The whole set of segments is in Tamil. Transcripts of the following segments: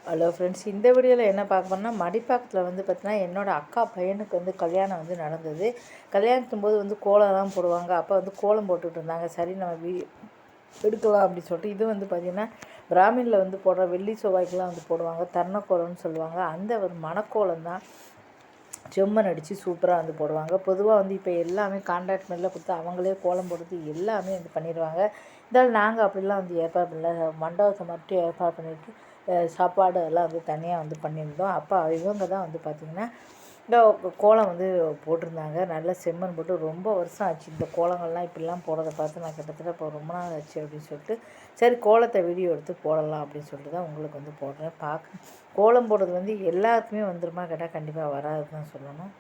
ஹலோ ஃப்ரெண்ட்ஸ், இந்த வீடியோவில் என்ன பார்க்க போனால் மடிப்பாக்கத்தில் வந்து பார்த்தீங்கன்னா என்னோடய அக்கா பையனுக்கு வந்து கல்யாணம் வந்து நடந்தது. கல்யாணத்தும் போது வந்து கோலம்லாம் போடுவாங்க. அப்போ வந்து கோலம் போட்டுட்டு இருந்தாங்க. சரி நம்ம எடுக்கலாம் அப்படின்னு சொல்லிட்டு இது வந்து பார்த்திங்கன்னா பிராமினில் வந்து போடுற வெள்ளி செவ்வாய்க்கெலாம் வந்து போடுவாங்க. தர்ணக்கோலம்னு சொல்லுவாங்க. அந்த ஒரு மணக்கோலம் தான் செம்மண் அடித்து சூப்பராக வந்து போடுவாங்க. பொதுவாக வந்து இப்போ எல்லாமே கான்ட்ராக்ட் மேலே கொடுத்து அவங்களே கோலம் போடுறது எல்லாமே வந்து பண்ணிடுவாங்க. இருந்தாலும் நாங்கள் அப்படிலாம் வந்து ஏற்பாடு பண்ணல. மண்டபத்தை மட்டும் ஏற்பாடு பண்ணிவிட்டு சாப்பாடு எல்லாம் வந்து தனியாக வந்து பண்ணியிருந்தோம். அப்போ இவங்க தான் வந்து பார்த்திங்கன்னா இந்த கோலம் வந்து போட்டிருந்தாங்க. நல்லா செம்மண் போட்டு ரொம்ப வருஷம் ஆச்சு இந்த கோலங்கள்லாம் இப்படிலாம் போடுறத பார்த்து. நான் கிட்டத்தட்ட இப்போ ரொம்ப நாள் ஆச்சு அப்படின்னு சொல்லிட்டு சரி கோலத்தை வீடியோ எடுத்து போடலாம் அப்படின்னு சொல்லிட்டு தான் உங்களுக்கு வந்து போடுறேன். கோலம் போடுறது வந்து எல்லாருக்குமே வந்துருமா கேட்டால் கண்டிப்பாக வராதுன்னு தான் சொல்லணும்.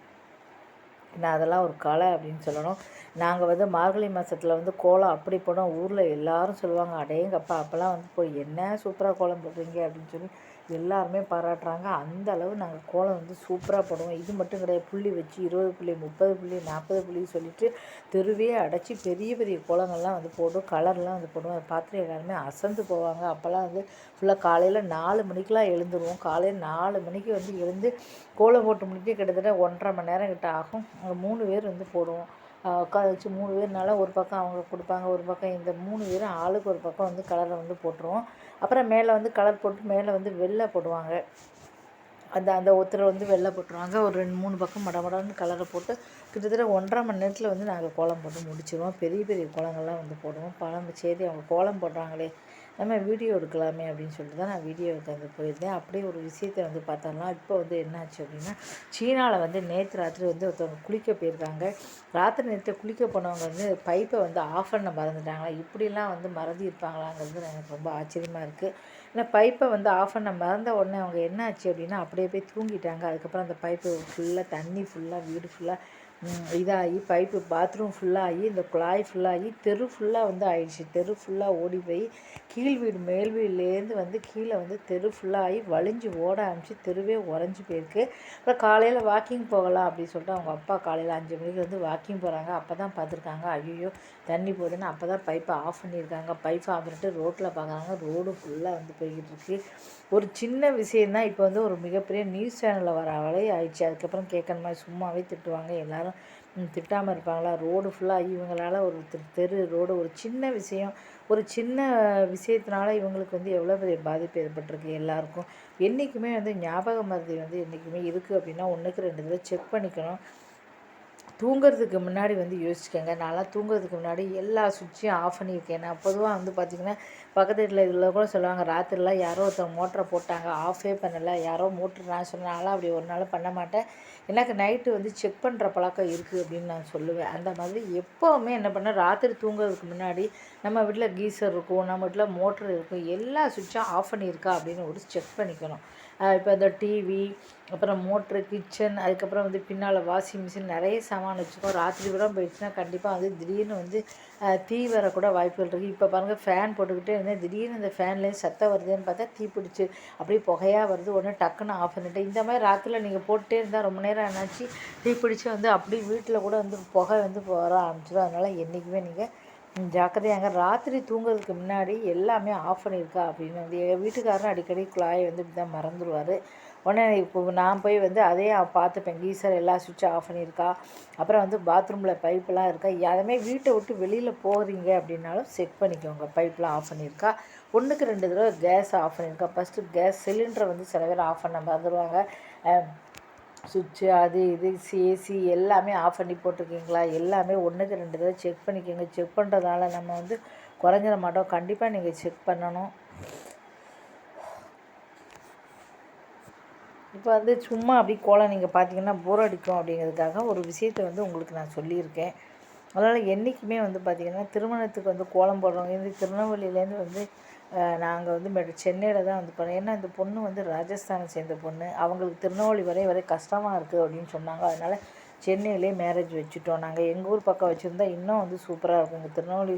நான் அதெல்லாம் ஒரு கலை அப்படின்னு சொல்லணும். நாங்கள் வந்து மார்கழி மாதத்தில் வந்து கோலம் அப்படி போனோம். ஊரில் எல்லோரும் சொல்லுவாங்க, அடேங்கப்பா அப்போல்லாம் வந்து போய் என்ன சூப்பராக கோலம் போடுறீங்க அப்படின்னு சொல்லி எல்லாருமே பாராட்டுறாங்க. அந்த அளவு நாங்கள் கோலம் வந்து சூப்பராக போடுவோம். இது மட்டும் கிடையாது, புள்ளி வச்சு 20 புள்ளி 30 புள்ளி 40 புள்ளி சொல்லிவிட்டு தெருவே அடைச்சி பெரிய பெரிய கோலங்கள்லாம் வந்து போடும். கலர்லாம் வந்து போடுவோம். அதை பார்த்துட்டு எல்லாருமே அசந்து போவாங்க. அப்போல்லாம் வந்து ஃபுல்லாக காலையில் 4 மணிக்கெலாம் எழுந்துருவோம். காலையில் 4 மணிக்கு வந்து எழுந்து கோலம் போட்டு முடிக்க கிட்டத்தட்ட 1.5 மணி நேரம் கிட்ட ஆகும். 3 பேர் வந்து போடுவோம். உட்கார வச்சு 3 பேர்னால ஒரு பக்கம் அவங்க கொடுப்பாங்க, ஒரு பக்கம் இந்த 3 பேரும் ஆளுக்கு ஒரு பக்கம் வந்து கலரை வந்து போட்டுருவோம். அப்புறம் மேலே வந்து கலர் போட்டு மேலே வந்து வெள்ளை போடுவாங்க. அந்த அந்த ஒருத்தர் வந்து வெள்ளை போட்டுருவாங்க. ஒரு 2 3 பக்கம் மடமடன்னு கலரை போட்டு கிட்டத்தட்ட 1.5 மணி நேரத்தில் வந்து நாங்கள் கோலம் போட்டு முடிச்சிடுவோம். பெரிய பெரிய கோலங்கள்லாம் வந்து போடுவோம். பழம் சரி அவங்க கோலம் போடுறாங்களே நம்ம வீடியோ எடுக்கலாமே அப்படின்னு சொல்லிட்டு தான் நான் வீடியோ எடுத்து போயிருந்தேன். அப்படியே ஒரு விஷயத்தை வந்து பார்த்தோம்னா இப்போ வந்து என்னாச்சு அப்படின்னா சீனாவில் வந்து நேற்று ராத்திரி வந்து ஒருத்தவங்க குளிக்க போயிருக்காங்க. ராத்திரி நேரத்தில் குளிக்க போனவங்க வந்து பைப்பை வந்து ஆஃப் பண்ண மறந்துட்டாங்களா? இப்படிலாம் வந்து மறந்து இருப்பாங்களாங்கிறது எனக்கு ரொம்ப ஆச்சரியமாக இருக்குது. ஏன்னா பைப்பை வந்து ஆஃப் பண்ண மறந்த உடனே அவங்க என்ன ஆச்சு அப்படின்னா அப்படியே போய் தூங்கிட்டாங்க. அதுக்கப்புறம் அந்த பைப்பு ஃபுல்லாக தண்ணி ஃபுல்லாக வீடு ஃபுல்லாக இதாகி பைப்பு பாத்ரூம் ஃபுல்லாகி இந்த குழாய் ஃபுல்லாகி தெரு ஃபுல்லாக வந்து ஆயிடுச்சு. தெரு ஃபுல்லாக ஓடி போய் கீழ் வீடு மேல் வீடுலேருந்து வந்து கீழே வந்து தெரு ஃபுல்லாகி வலிஞ்சு ஓட ஆரம்பிச்சு தெருவே உறைஞ்சி போயிருக்கு. அப்புறம் காலையில் வாக்கிங் போகலாம் அப்படின்னு சொல்லிட்டு அவங்க அப்பா காலையில் 5 மணிக்கு வந்து வாக்கிங் போகிறாங்க. அப்போ தான் பார்த்துருக்காங்க ஐயோ தண்ணி போகுதுன்னு. அப்போ தான் பைப்பை ஆஃப் பண்ணியிருக்காங்க. பைப்பை ஆஃப் பண்ணிட்டு ரோட்டில் பார்க்குறாங்க. ரோடு ஃபுல்லாக வந்து போய்கிட்டு இருக்குது. ஒரு சின்ன விஷயந்தான் இப்போ வந்து ஒரு மிகப்பெரிய நியூஸ் சேனலில் வர அளவு ஆயிடுச்சு. அதுக்கப்புறம் கேட்கணுமா சும்மாவே திட்டுவாங்க எல்லோரும். திட்டாமல் இருப்பாங்களா? ரோடு ஃபுல்லாக இவங்களால ஒரு தெரு ரோடு ஒரு சின்ன விஷயம், ஒரு சின்ன விஷயத்தினால இவங்களுக்கு வந்து எவ்வளோ பெரிய பாதிப்பு ஏற்பட்டிருக்கு எல்லாருக்கும். என்றைக்குமே வந்து ஞாபக மருதி வந்து என்றைக்குமே இருக்குது அப்படின்னா 1க்கு 2 தடவை செக் பண்ணிக்கணும். தூங்குறதுக்கு முன்னாடி வந்து யோசிச்சுக்கோங்க. நான்லாம் தூங்குறதுக்கு முன்னாடி எல்லா சுவிட்சையும் ஆஃப் பண்ணியிருக்கேன். நான் பொதுவாக வந்து பார்த்திங்கன்னா பக்கத்து வீட்டில் இதில் கூட சொல்லுவாங்க, ராத்திரிலாம் யாரோ ஒருத்தவங்க மோட்டரை போட்டாங்க, ஆஃபே பண்ணலை, யாரோ மோட்ரு நான் சொன்னேன். நான்லாம் அப்படி ஒரு நாள் பண்ண மாட்டேன். எனக்கு நைட்டு வந்து செக் பண்ணுற பழக்கம் இருக்குது அப்படின்னு நான் சொல்லுவேன். அந்த மாதிரி எப்போவுமே என்ன பண்ணேன், ராத்திரி தூங்குறதுக்கு முன்னாடி நம்ம வீட்டில் கீசர் இருக்கும், நம்ம வீட்டில் மோட்ரு இருக்கும், எல்லா சுவிட்சும் ஆஃப் பண்ணியிருக்கா அப்படின்னு ஒரு செக் பண்ணிக்கணும். இப்போ இந்த டிவி, அப்புறம் மோட்ரு, கிச்சன், அதுக்கப்புறம் வந்து பின்னால் வாஷிங் மிஷின் நிறைய சாமான் வச்சுருக்கோம். ராத்திரி கூட போயிடுச்சுன்னா கண்டிப்பாக வந்து திடீர்னு வந்து தீ வரக்கூட வாய்ப்புகள் இருக்குது. இப்போ பாருங்கள் ஃபேன் போட்டுக்கிட்டே இருந்தேன், திடீர்னு இந்த ஃபேன்லேயும் சத்தம் வருதுன்னு பார்த்தா தீ பிடிச்சி அப்படியே புகையாக வருது. உடனே டக்குன்னு ஆஃப் பண்ணிட்டேன். இந்த மாதிரி ராத்திரியில் நீங்கள் போட்டுகிட்டே இருந்தால் ரொம்ப நேரம் என்னாச்சு தீ பிடிச்சி வந்து அப்படியே வீட்டில் கூட வந்து புகை வந்து வர ஆரம்பிச்சிடும். அதனால் என்றைக்குமே நீங்கள் ஜாக்கிரதையாங்க. ராத்திரி தூங்குறதுக்கு முன்னாடி எல்லாமே ஆஃப் பண்ணியிருக்கா அப்படின்னு வந்து எங்கள் வீட்டுக்காரரும் அடிக்கடி குழாயை வந்து இப்படி தான் மறந்துடுவார். உடனே இப்போ நான் போய் வந்து அதே பார்த்துப்பேன், கீசர் எல்லா சுவிட்சும் ஆஃப் பண்ணியிருக்கா, அப்புறம் வந்து பாத்ரூமில் பைப்பெலாம் இருக்கா. யாருமே வீட்டை விட்டு வெளியில் போகிறீங்க அப்படின்னாலும் செக் பண்ணிக்கோங்க, பைப்பெலாம் ஆஃப் பண்ணியிருக்கா. 1க்கு 2 தடவை கேஸ் ஆஃப் பண்ணியிருக்கா. ஃபஸ்ட்டு கேஸ் சிலிண்டரை வந்து சில பேர் ஆஃப் பண்ண மறந்துடுவாங்க. சுவிட்சு அது இது ஏசி எல்லாமே ஆஃப் பண்ணி போட்டிருக்கீங்களா, எல்லாமே 1க்கு 2 தடவை செக் பண்ணிக்கோங்க. செக் பண்ணுறதால நம்ம வந்து குறைஞ்சிட மாட்டோம். கண்டிப்பாக நீங்கள் செக் பண்ணணும். இப்போ வந்து சும்மா அப்படி கோலம் நீங்கள் பார்த்தீங்கன்னா போர் அடிக்கும் அப்படிங்கிறதுக்காக ஒரு விஷயத்தை வந்து உங்களுக்கு நான் சொல்லியிருக்கேன். அதனால் என்றைக்குமே வந்து பார்த்திங்கன்னா திருமணத்துக்கு வந்து கோலம் போடுறவங்க வந்து திருநெல்வேலியிலேருந்து வந்து நாங்கள் வந்து சென்னையில் தான் வந்து பண்ணோம். ஏன்னா இந்த பொண்ணு வந்து ராஜஸ்தானை சேர்ந்த பொண்ணு, அவங்களுக்கு திருநெல்வேலி வரை கஷ்டமாக இருக்குது அப்படின்னு சொன்னாங்க. அதனால் சென்னையிலே மேரேஜ் வச்சுட்டோம். நாங்கள் எங்கள் ஊர் பக்கம் வச்சுருந்தா இன்னும் வந்து சூப்பராக இருக்கும். இங்கே திருநெல்வேலி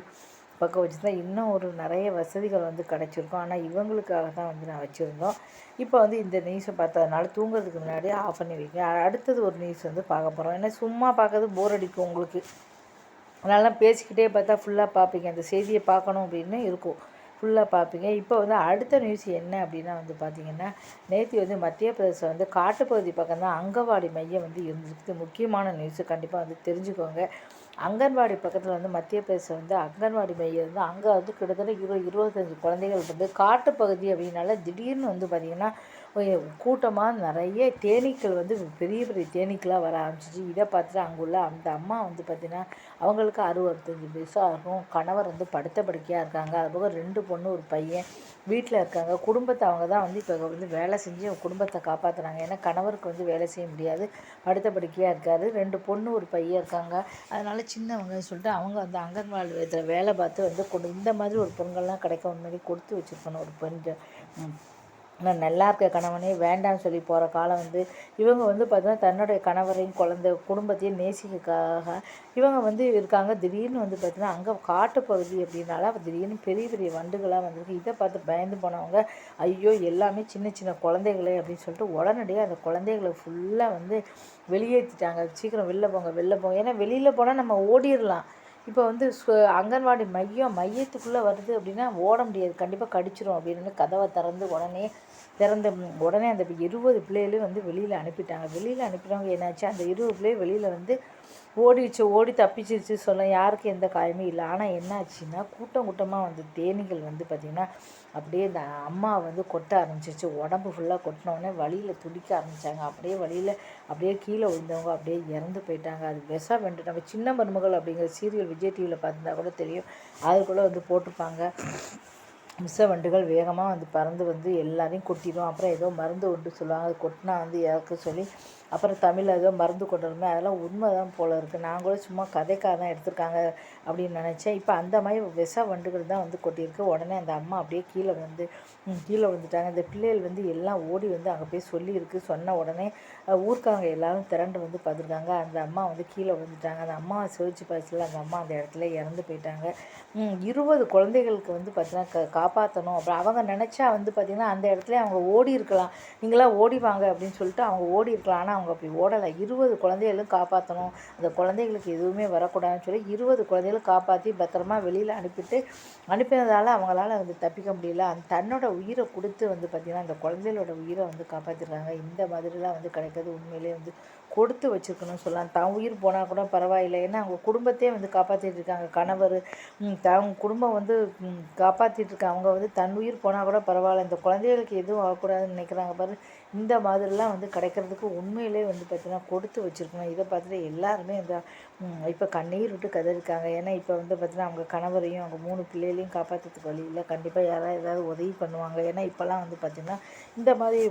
பக்கம் வச்சுருந்தா இன்னும் ஒரு நிறைய வசதிகள் வந்து கிடச்சிருக்கும். ஆனால் இவங்களுக்காக தான் வந்து நான் வச்சுருந்தோம். இப்போ வந்து இந்த நியூஸை பார்த்ததுனால தூங்குறதுக்கு முன்னாடி ஆஃப் பண்ணி வைங்க. அடுத்தது ஒரு நியூஸ் வந்து பார்க்க போகிறோம். ஏன்னா சும்மா பார்க்கறது போர் அடிக்கும் உங்களுக்கு. அதனால பேசிக்கிட்டே பார்த்தா ஃபுல்லாக பார்ப்பீங்க. அந்த செய்தியை பார்க்கணும் அப்படின்னு இருக்கும். ஃபுல்லாக பார்ப்பீங்க. இப்போ வந்து அடுத்த நியூஸ் என்ன அப்படின்னா வந்து பார்த்திங்கன்னா, நேற்று வந்து மத்திய பிரதேசம் வந்து காட்டுப்பகுதி பக்கம் தான் அங்கன்வாடி மையம் வந்து இருந்துருக்கு. முக்கியமான நியூஸு, கண்டிப்பாக வந்து தெரிஞ்சுக்கோங்க. அங்கன்வாடி பக்கத்தில் வந்து மத்திய பிரதேசம் வந்து அங்கன்வாடி மையம் வந்து அங்கே வந்து கிட்டத்தட்ட 25 குழந்தைகள் வந்து காட்டுப்பகுதி அப்படின்னால திடீர்னு வந்து பார்த்திங்கன்னா கூட்டமாக நிறைய தேனீக்கள் வந்து பெரிய பெரிய தேனீக்களாக வர ஆரம்பிச்சிச்சு. இதை பார்த்துட்டு அங்குள்ள அந்த அம்மா வந்து பார்த்திங்கன்னா அவங்களுக்கு 65 வயசு ஆகும். கணவர் வந்து படுத்த படுக்கையாக இருக்காங்க. அதுபோக 2 பொண்ணு ஒரு பையன் வீட்டில் இருக்காங்க. குடும்பத்தை அவங்க தான் வந்து இப்போ வந்து வேலை செஞ்சு குடும்பத்தை காப்பாற்றுறாங்க. ஏன்னா கணவருக்கு வந்து வேலை செய்ய முடியாது, படுத்த படுக்கையாக இருக்கார். 2 பொண்ணு ஒரு பையன் இருக்காங்க. அதனால் சின்னவங்க சொல்லிட்டு அவங்க வந்து அங்கன்வாடி இதில் வேலை பார்த்து வந்து இந்த மாதிரி ஒரு பெண்கள்லாம் கிடைக்க முன்னாடி கொடுத்து வச்சுருக்கணும் ஒரு பெண். ஆனால் நல்லா இருக்க கணவனே வேண்டாம்னு சொல்லி போகிற காலம் வந்து இவங்க வந்து பார்த்தீங்கன்னா தன்னுடைய கணவரையும் குடும்பத்தையும் நேசிக்கிறதுக்காக இவங்க வந்து இருக்காங்க. திடீர்னு வந்து பார்த்திங்கன்னா அங்கே காட்டுப்பகுதி அப்படின்னால திடீர்னு பெரிய பெரிய வண்டுகளாக வந்திருக்கு. இதை பார்த்து பயந்து போனவங்க ஐயோ எல்லாமே சின்ன சின்ன குழந்தைகளே அப்படின்னு சொல்லிட்டு உடனடியாக அந்த குழந்தைகளை ஃபுல்லாக வந்து வெளியேற்றிட்டாங்க. சீக்கிரம் வெளில போங்க. ஏன்னா வெளியில் போனால் நம்ம ஓடிடலாம். இப்போ வந்து அங்கன்வாடி மையத்துக்குள்ளே வருது அப்படின்னா ஓட முடியாது, கண்டிப்பாக கடிச்சிரும் அப்படின்னு கதவை உடனே அந்த 20 பிள்ளைகளையும் வந்து வெளியில் அனுப்பிட்டாங்க. வெளியில் அனுப்பினவங்க என்னாச்சு, அந்த 20 பிள்ளைகள் வெளியில் வந்து ஓடி தப்பிச்சிருச்சு சொல்ல, யாருக்கும் எந்த காயமும் இல்லை. ஆனால் என்னாச்சுன்னா கூட்டமாக வந்து தேனீகள் வந்து பார்த்திங்கன்னா அப்படியே இந்த அம்மா வந்து கொட்ட ஆரம்பிச்சிருச்சு. உடம்பு ஃபுல்லாக கொட்டினோடனே வழியில் துடிக்க ஆரம்பித்தாங்க. அப்படியே கீழே விழுந்தவங்க அப்படியே இறந்து போயிட்டாங்க. அது விஷம் வென்று நம்ம சின்ன மருமகள் அப்படிங்கிற சீரியல் விஜய் டிவியில் பார்த்துருந்தா கூட தெரியும். அதுக்குள்ளே வந்து போட்டிருப்பாங்க. விஷ வண்டுகள் வேகமாக வந்து பறந்து வந்து எல்லாரையும் கொட்டிடும். அப்புறம் ஏதோ மருந்து ஒன்று சொல்லுவாங்க, அது கொட்டினா வந்து இறக்க சொல்லி அப்புறம் தமிழில் ஏதோ மருந்து கொண்டு அதெல்லாம் உண்மை தான் போல் இருக்குது. நான் கூட சும்மா கதைக்காக தான் எடுத்திருக்காங்க அப்படின்னு நினச்சேன். இப்போ அந்த மாதிரி விஷ வண்டுகள் தான் வந்து கொட்டியிருக்கு. உடனே அந்த அம்மா அப்படியே கீழே வந்துட்டாங்க. இந்த பிள்ளைகள் வந்து எல்லாம் ஓடி வந்து அங்கே போய் சொல்லியிருக்கு. சொன்ன உடனே ஊர்க்காரங்க எல்லாரும் திரண்டு வந்து பார்த்துருக்காங்க. அந்த அம்மா வந்து கீழே வந்துட்டாங்க. அந்த அம்மாவை சிவச்சு பார்த்துல அந்த அம்மா அந்த இடத்துல இறந்து போயிட்டாங்க. 20 குழந்தைகளுக்கு வந்து பார்த்தீங்கன்னா காப்பாற்றணும். அப்புறம் அவங்க நினச்சா வந்து பார்த்திங்கன்னா அந்த இடத்துல அவங்க ஓடி இருக்கலாம். நீங்களாம் ஓடி வாங்க அப்படின்னு சொல்லிட்டு அவங்க ஓடி இருக்கலாம். ஆனால் அவங்க அப்படி ஓடலை. 20 குழந்தைகளும் காப்பாற்றணும், அந்த குழந்தைகளுக்கு எதுவுமே வரக்கூடாதுன்னு சொல்லி 20 குழந்தைகளும் காப்பாற்றி பத்திரமா வெளியில் அனுப்பினதால் அவங்களால வந்து தப்பிக்க முடியல. தன்னோட உயிரை கொடுத்து வந்து பார்த்திங்கன்னா அந்த குழந்தைகளோட உயிரை வந்து காப்பாற்றிருக்காங்க. இந்த மாதிரிலாம் வந்து கிடைக்கிறது உண்மையிலே வந்து கொடுத்து வச்சுருக்கணும்னு சொல்லலாம். தான் உயிர் போனால் கூட பரவாயில்லை. ஏன்னா அவங்க குடும்பத்தையே வந்து காப்பாற்றிட்டு இருக்காங்க. கணவர் அவங்க குடும்பம் வந்து காப்பாற்றிட்டு இருக்காங்க. அவங்க வந்து தன் உயிர் போனால் கூட பரவாயில்ல, இந்த குழந்தைகளுக்கு எதுவும் ஆகக்கூடாதுன்னு நினைக்கிறாங்க பாரு. இந்த மாதிரிலாம் வந்து கிடைக்கிறதுக்கு உண்மையிலே வந்து பார்த்திங்கன்னா கொடுத்து வச்சுருக்கணும். இதை பார்த்துட்டு எல்லாருமே இந்த இப்போ கண்ணீர் விட்டு கதறிருக்காங்க. ஏன்னா இப்போ வந்து பார்த்திங்கன்னா அவங்க கணவரையும் அவங்க 3 பிள்ளைகளையும் காப்பாற்றுறதுக்கு வழி இல்லை. கண்டிப்பாக யாராவது ஏதாவது உதவி பண்ணுவாங்க. ஏன்னா இப்போல்லாம் வந்து பார்த்திங்கன்னா இந்த மாதிரி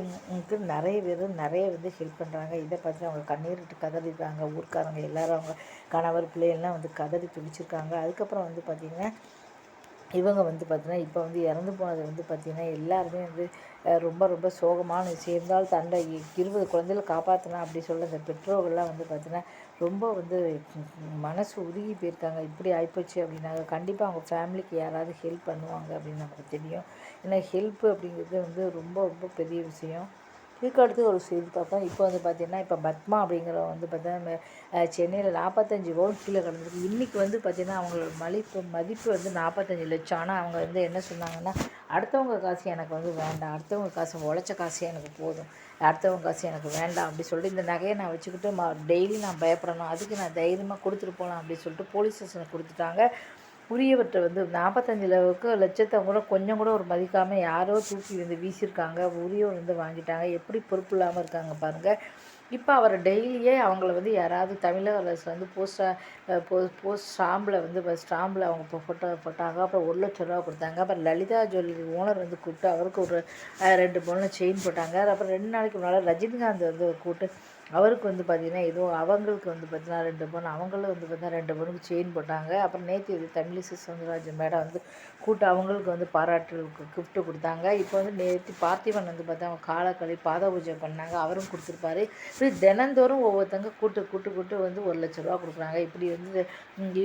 நிறைய பேர் நிறைய வந்து ஹெல்ப் பண்ணுறாங்க. இதை பார்த்து அவங்க கண்ணீர் விட்டு கதறிருக்காங்க. ஊர்க்காரங்க எல்லோரும் அவங்க கணவர் பிள்ளைகள்லாம் வந்து கதறி துடிச்சிருக்காங்க. அதுக்கப்புறம் வந்து பார்த்திங்கன்னா இவங்க வந்து பார்த்திங்கன்னா இப்போ வந்து இறந்து போனது வந்து பார்த்திங்கன்னா எல்லாருமே வந்து ரொம்ப ரொம்ப சோகமான விஷயம். இருந்தாலும் தன்னை 20 குழந்தைகளை காப்பாற்றினா அப்படி சொல்ல அந்த பெற்றோர்கள்லாம் வந்து பார்த்திங்கன்னா ரொம்ப வந்து மனசு உருகி போயிருக்காங்க. இப்படி ஆகிப்போச்சு அப்படின்னாங்க. கண்டிப்பாக அவங்க ஃபேமிலிக்கு யாராவது ஹெல்ப் பண்ணுவாங்க அப்படின்னு நமக்கு தெரியும். ஏன்னா ஹெல்ப்பு அப்படிங்கிறது வந்து ரொம்ப ரொம்ப பெரிய விஷயம். இதுக்கு அடுத்து ஒரு செய்தி பார்ப்போம். இப்போ வந்து பார்த்திங்கன்னா இப்போ பத்மா அப்படிங்கிறவங்க வந்து பார்த்தீங்கன்னா சென்னையில் 45 பவுன் கீழே கிடந்திருக்கு. இன்றைக்கி வந்து பார்த்திங்கன்னா அவங்களோட மதிப்பு வந்து 45 லட்சம். ஆனால் அவங்க வந்து என்ன சொன்னாங்கன்னா, அடுத்தவங்க காசு எனக்கு வந்து வேண்டாம், அடுத்தவங்க காசு உழைச்ச காசே எனக்கு போதும், அடுத்தவங்க காசு எனக்கு வேண்டாம் அப்படி சொல்லிட்டு இந்த நகையை நான் வச்சுக்கிட்டு டெய்லி நான் பயப்படணும், அதுக்கு நான் தைரியமாக கொடுத்துட்டு போகலாம் அப்படின்னு சொல்லிட்டு போலீஸ் ஸ்டேஷனுக்கு கொடுத்துட்டாங்க. உரியவற்றை வந்து 45 லட்சத்தை கூட கொஞ்சம் கூட ஒரு மதிக்காமல் யாரோ தூக்கி வந்து வீசியிருக்காங்க. உரியவர் வந்து வாங்கிட்டாங்க. எப்படி பொறுப்பு இல்லாமல் இருக்காங்க பாருங்கள். இப்போ அவர் டெய்லியே அவங்கள வந்து யாராவது தமிழக அரசு வந்து போஸ்ட் ஸ்டாம்பில் அவங்க போட்டாங்க. அப்புறம் 1 லட்ச ரூபா கொடுத்தாங்க. அப்புறம் லலிதா ஜுவல்லரி ஓனர் வந்து கூப்பிட்டு அவருக்கு ஒரு 2 பவுன் செயின் போட்டாங்க. அப்புறம் 2 நாளைக்கு முன்னால் ரஜினிகாந்த் வந்து கூப்பிட்டு அவருக்கு வந்து பார்த்திங்கன்னா ஏதோ அவங்களுக்கு வந்து பார்த்திங்கன்னா 2 பவுன், அவங்களும் வந்து பார்த்திங்கன்னா 2 பவுனுக்கு செயின் போட்டாங்க. அப்புறம் நேற்று இது தமிழிசை சவுந்தரராஜன் மேடம் வந்து கூப்பிட்டு அவங்களுக்கு வந்து பாராட்டுகளுக்கு கிஃப்ட்டு கொடுத்தாங்க. இப்போ வந்து நேற்று பார்த்திபன் வந்து பார்த்தா அவங்க காலக்கழி பாத பூஜை பண்ணாங்க, அவரும் கொடுத்துருப்பாரு. இப்படி தினந்தோறும் ஒவ்வொருத்தங்க கூட்டு வந்து 1 லட்ச ரூபா கொடுக்குறாங்க. இப்படி வந்து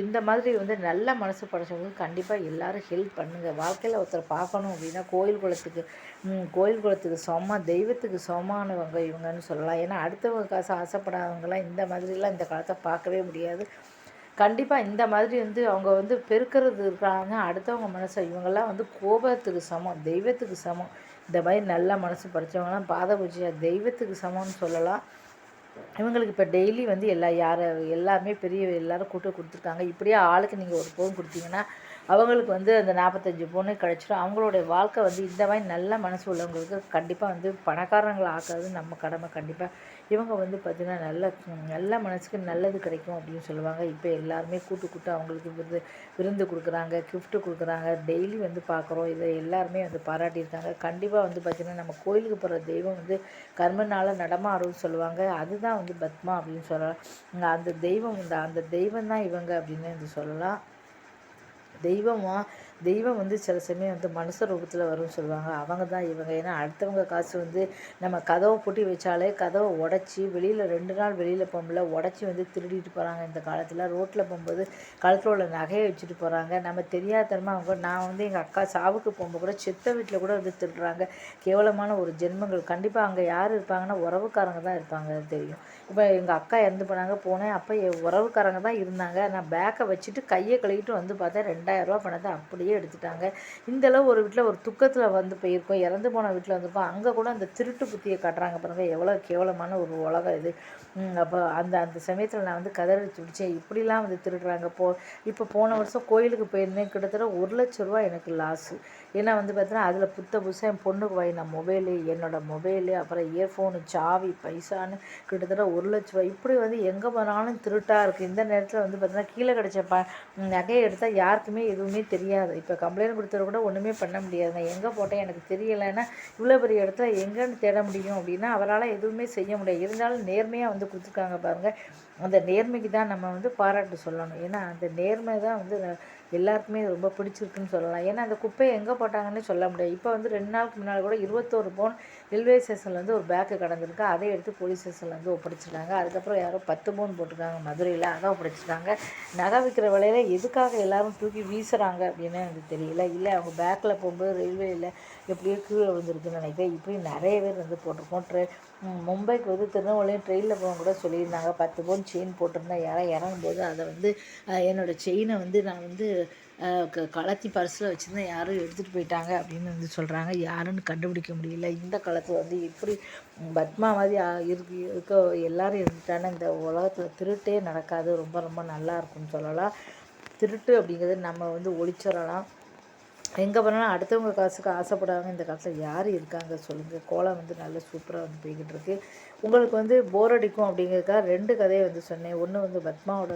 இந்த மாதிரி வந்து நல்ல மனசு படைச்சவங்களுக்கு கண்டிப்பாக எல்லோரும் ஹெல்ப் பண்ணுங்கள். வாழ்க்கையில் ஒருத்தர் பார்க்கணும் அப்படின்னா கோயில் குளத்துக்கு சமமாக தெய்வத்துக்கு சமமானவங்க இவங்கன்னு சொல்லலாம். ஏன்னா அடுத்தவங்க காசு ஆசைப்படாதவங்களாம் இந்த மாதிரிலாம் இந்த காலத்தை பார்க்கவே முடியாது. கண்டிப்பாக இந்த மாதிரி வந்து அவங்க வந்து பெருக்கிறது இருக்காங்க அடுத்தவங்க மனசை. இவங்கெல்லாம் வந்து கோபத்துக்கு சமம், தெய்வத்துக்கு சமம். இந்த மாதிரி நல்ல மனசு படைச்சவங்கலாம் பாத பூஜையா தெய்வத்துக்கு சமம்னு சொல்லலாம். இவங்களுக்கு இப்போ டெய்லி வந்து எல்லாருமே பெரிய எல்லாரும் கூட்டு கொடுத்துருக்காங்க. இப்படியே ஆளுக்கு நீங்கள் ஒரு பவுன் கொடுத்தீங்கன்னா அவங்களுக்கு வந்து அந்த 45 பவுனே கிடச்சிடும். அவங்களுடைய வாழ்க்கை வந்து இந்த மாதிரி நல்ல மனசு உள்ளவங்களுக்கு கண்டிப்பாக வந்து பணக்காரங்களை ஆக்காது நம்ம கடமை. கண்டிப்பாக இவங்க வந்து பார்த்திங்கன்னா நல்ல மனசுக்கு நல்லது கிடைக்கும் அப்படின்னு சொல்லுவாங்க. இப்போ எல்லாருமே கூட்டு அவங்களுக்கு விருந்து கொடுக்குறாங்க, கிஃப்ட்டு கொடுக்குறாங்க. டெய்லி வந்து பார்க்குறோம். இதை எல்லாருமே வந்து பாராட்டியிருக்காங்க. கண்டிப்பாக வந்து பார்த்திங்கன்னா நம்ம கோயிலுக்கு போகிற தெய்வம் வந்து கர்மனால் நடமாடும்னு சொல்லுவாங்க. அதுதான் வந்து பத்மா அப்படின்னு சொல்லலாம். அந்த தெய்வம் தான் இவங்க அப்படின்னு வந்து சொல்லலாம். தெய்வம் வந்து சில சமயம் வந்து மனுஷ ரூபத்தில் வரும்னு சொல்லுவாங்க. அவங்க தான் இவங்க. ஏன்னா அடுத்தவங்க காசு வந்து நம்ம கதவை பூட்டி வச்சாலே கதவை உடச்சி வெளியில் 2 நாள் வெளியில் போகும்போது உடச்சி வந்து திருடிட்டு போகிறாங்க. இந்த காலத்தில் ரோட்டில் போகும்போது கழுத்தில் உள்ள நகையை வச்சுட்டு போகிறாங்க. நம்ம தெரியாதனமாக நான் வந்து எங்கள் அக்கா சாவுக்கு போகும்போது கூட செத்த வீட்டில் கூட வந்து திருடுறாங்க. கேவலமான ஒரு ஜென்மங்கள். கண்டிப்பாக அங்கே யார் இருப்பாங்கன்னா உறவுக்காரங்க தான் இருப்பாங்க, தெரியும். இப்போ எங்கள் அக்கா இறந்து போனேன். அப்போ உறவுக்காரங்க தான் இருந்தாங்க. நான் பேக்கை வச்சுட்டு கையை கழுவிட்டு வந்து பார்த்தேன் 2000 பணத்தை அப்படியே எடுத்துட்டாங்க. இந்தளவு ஒரு வீட்டில் ஒரு துக்கத்தில் வந்து போயிருக்கோம், இறந்து போன வீட்டில் வந்திருக்கோம். அங்கே கூட அந்த திருட்டு புத்தியை காட்டுறாங்க பாருங்கள், எவ்வளோ கேவலமான ஒரு உலகம் இது. அப்போ அந்த சமயத்தில் நான் வந்து கதறி துடித்தேன். இப்படிலாம் வந்து திருடுறாங்க. இப்போ போன வருஷம் கோயிலுக்கு போயிருந்தேன். கிட்டத்தட்ட 1,00,000 எனக்கு லாஸு. ஏன்னா வந்து பார்த்தீங்கன்னா அதில் புதுசாக என் பொண்ணுக்கு வாங்கின மொபைலு, என்னோடய மொபைலு, அப்புறம் இயர்ஃபோனு, சாவி, பைசான்னு கிட்டத்தட்ட 1,00,000. இப்படி வந்து எங்கே போனாலும் திருட்டாக இருக்குது. இந்த நேரத்தில் வந்து பார்த்தீங்கன்னா கீழே கிடச்ச நகையை எடுத்தால் யாருக்குமே எதுவுமே தெரியாது. இப்போ கம்ப்ளைண்ட் கொடுத்தது கூட ஒன்றுமே பண்ண முடியாது. நான் எங்கே போட்டேன் எனக்கு தெரியலைன்னா இவ்வளோ பெரிய இடத்துல எங்கேன்னு தேட முடியும் அப்படின்னா அவரால் எதுவுமே செய்ய முடியாது. இருந்தாலும் நேர்மையாக வந்து கொடுத்துருக்காங்க பாருங்கள். அந்த நேர்மைக்கு தான் நம்ம வந்து பாராட்டு சொல்லணும். ஏன்னா அந்த நேர்மை தான் வந்து எல்லாருக்குமே ரொம்ப பிடிச்சிருக்குன்னு சொல்லலாம். ஏன்னா அந்த குப்பையை எங்கே போட்டாங்கன்னு சொல்ல முடியாது. இப்போ வந்து 2 நாளுக்கு முன்னால் கூட 21 பவுன் ரயில்வே ஸ்டேஷனில் வந்து ஒரு பேக்கு கடந்திருக்கு. அதை எடுத்து போலீஸ் ஸ்டேஷனில் வந்து ஒப்படைச்சிட்டாங்க. அதுக்கப்புறம் யாரோ 10 பவுன் போட்டிருக்காங்க மதுரையில், அதை ஒப்படைச்சிட்டாங்க. நகை விற்கிற விலையில் எதுக்காக எல்லாரும் தூக்கி வீசுகிறாங்க அப்படின்னு எனக்கு தெரியல. இல்லை அவங்க பேக்கில் போகும்போது ரயில்வேயில் எப்படியோ கீழே விழுந்துருக்குன்னு நினைக்கிறேன். இப்படி நிறைய பேர் வந்து போட்டிருக்கோம். மும்பைக்கு வந்து திருநெல்வேலியும் ட்ரெயினில் போக கூட சொல்லியிருந்தாங்க. 10 பவுன் செயின் போட்டிருந்தேன். இறங்கும்போது அதை வந்து என்னோடய செயினை வந்து நான் வந்து கலத்தி பர்ஸில் வச்சுருந்தேன், யாரும் எடுத்துகிட்டு போயிட்டாங்க அப்படின்னு வந்து சொல்கிறாங்க. யாருன்னு கண்டுபிடிக்க முடியல. இந்த காலத்தில் வந்து எப்படி பத்மா மாதிரி இருக்க எல்லோரும் இருந்துட்டாங்கன்னா இந்த உலகத்தில் திருட்டே நடக்காது. ரொம்ப ரொம்ப நல்லா இருக்கும்னு சொல்லலாம். திருட்டு அப்படிங்கிறது நம்ம வந்து ஒழிச்சிடலாம். எங்கே போனாலும் அடுத்தவங்க காசுக்கு ஆசைப்படாமல் இந்த காலத்தில் யார் இருக்காங்க சொல்லுங்கள். கோலம் வந்து நல்ல சூப்பராக வந்து போய்கிட்டு இருக்கு. உங்களுக்கு வந்து போர் அடிக்கும் அப்படிங்கிறதுக்காக 2 கதையை வந்து சொன்னேன். ஒன்று வந்து பத்மாவோட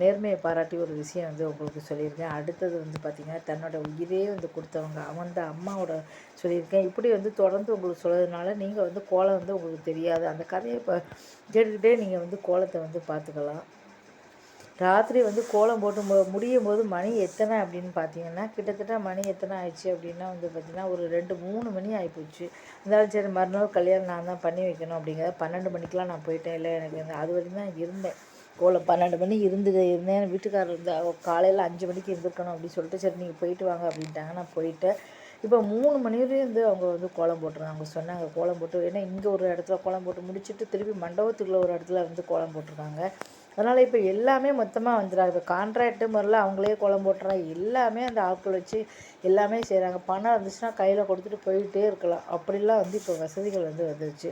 நேர்மையை பாராட்டி ஒரு விஷயம் வந்து உங்களுக்கு சொல்லியிருக்கேன். அடுத்தது வந்து பார்த்திங்கன்னா தன்னோட உயிரே வந்து கொடுத்தவங்க அந்த அம்மாவோட சொல்லியிருக்கேன். இப்படி வந்து தொடர்ந்து உங்களுக்கு சொல்கிறதுனால நீங்கள் வந்து கோலம் வந்து உங்களுக்கு தெரியாது. அந்த கதையை இப்போ கேட்டுக்கிட்டே நீங்கள் வந்து கோலத்தை வந்து பார்த்துக்கலாம். ராத்திரி வந்து கோலம் போட்டு முடியும் போது மணி எத்தனை அப்படின்னு பார்த்தீங்கன்னா கிட்டத்தட்ட மணி எத்தனை ஆயிடுச்சு அப்படின்னா வந்து பார்த்திங்கன்னா ஒரு 2-3 மணி ஆகிப்போச்சு. இருந்தாலும் சரி மறுநாள் கல்யாணம் நான் தான் பண்ணி வைக்கணும் அப்படிங்கிற 12 மணிக்கெலாம் நான் போயிட்டேன். இல்லை எனக்கு அது வரைக்கும் தான் இருந்தேன். கோலம் 12 மணி இருந்தேன். வீட்டுக்காரர் வந்து காலையில் 5 மணிக்கு இருந்திருக்கணும் அப்படின்னு சொல்லிட்டு சரி நீங்கள் போயிட்டு வாங்க அப்படின்ட்டாங்க. நான் போயிட்டேன். இப்போ 3 மணி வரையும் வந்து அவங்க வந்து கோலம் போட்டுருந்தாங்க. அவங்க சொன்னாங்க கோலம் போட்டு, ஏன்னா இங்கே ஒரு இடத்துல கோலம் போட்டு முடிச்சுட்டு திருப்பி மண்டபத்துக்குள்ள ஒரு இடத்துல வந்து கோலம் போட்டிருக்காங்க. அதனால் இப்போ எல்லாமே மொத்தமாக வந்துடுறாங்க. இப்போ கான்ட்ராக்ட்டு முறையில் அவங்களே கோலம் போட்டுறாங்க. எல்லாமே அந்த ஆட்கள் வச்சு எல்லாமே செய்கிறாங்க. பணம் இருந்துச்சுன்னா கையில் கொடுத்துட்டு போயிட்டே இருக்கலாம். அப்படிலாம் வந்து இப்போ வசதிகள் வந்து வந்துருச்சு.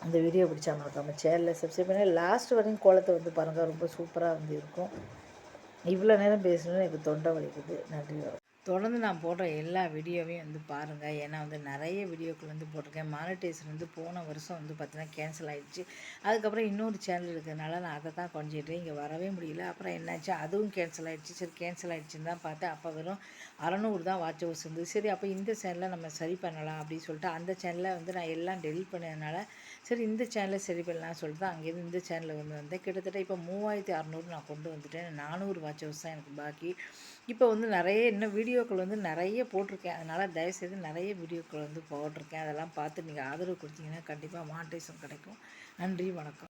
அந்த வீடியோ பிடிச்சா மறக்காமல் சேனலில் சப்ஸ்கிரைப் பண்ணி லாஸ்ட் வரையும் கோலத்தை வந்து பாருங்கள். ரொம்ப சூப்பராக வந்து இருக்கும். இவ்வளோ நேரம் பேசணும்னு எனக்கு தொண்டை வலிக்குது. நன்றி. தொடர்ந்து நான் போடுற எல்லா வீடியோவையும் வந்து பாருங்கள். ஏன்னா வந்து நிறைய வீடியோக்கள் வந்து போட்டிருக்கேன். மானிட்டைசேஷன் வந்து போன வருஷம் வந்து பார்த்தீங்கன்னா கேன்சல் ஆகிடுச்சு. அதுக்கப்புறம் இன்னொரு சேனல் இருக்கிறதுனால நான் அதை தான் கொஞ்சிட்டு இங்கே வரவே முடியல. அப்புறம் என்னாச்சு, அதுவும் கேன்சல் ஆகிடுச்சு. சரி கேன்சல் ஆகிடுச்சின்னு தான் பார்த்தேன். அப்போ வெறும் 600 தான் வாட்ச் ஹவர்ஸ் இருந்தது. சரி அப்போ இந்த சேனலில் நம்ம சரி பண்ணலாம் அப்படின்னு சொல்லிட்டு அந்த சேனலில் வந்து நான் எல்லாம் டெலிட் பண்ணதுனால சரி இந்த சேனலை சரி பண்ணலாம்னு சொல்லிட்டு அங்கேருந்து இந்த சேனலில் வந்து வந்தேன். கிட்டத்தட்ட இப்போ 3600 நான் கொண்டு வந்துட்டேன். 400 வாட்ச் ஹவர்ஸ் தான் எனக்கு பாக்கி. இப்போ வந்து நிறைய இன்னும் வீடியோக்கள் வந்து நிறைய போட்டிருக்கேன். அதனால் தயவுசெய்து நிறைய வீடியோக்கள் வந்து போட்டிருக்கேன். அதெல்லாம் பார்த்து நீங்கள் ஆதரவு கொடுத்தீங்கன்னா கண்டிப்பாக மானிட்டைசேஷன் கிடைக்கும். நன்றி, வணக்கம்.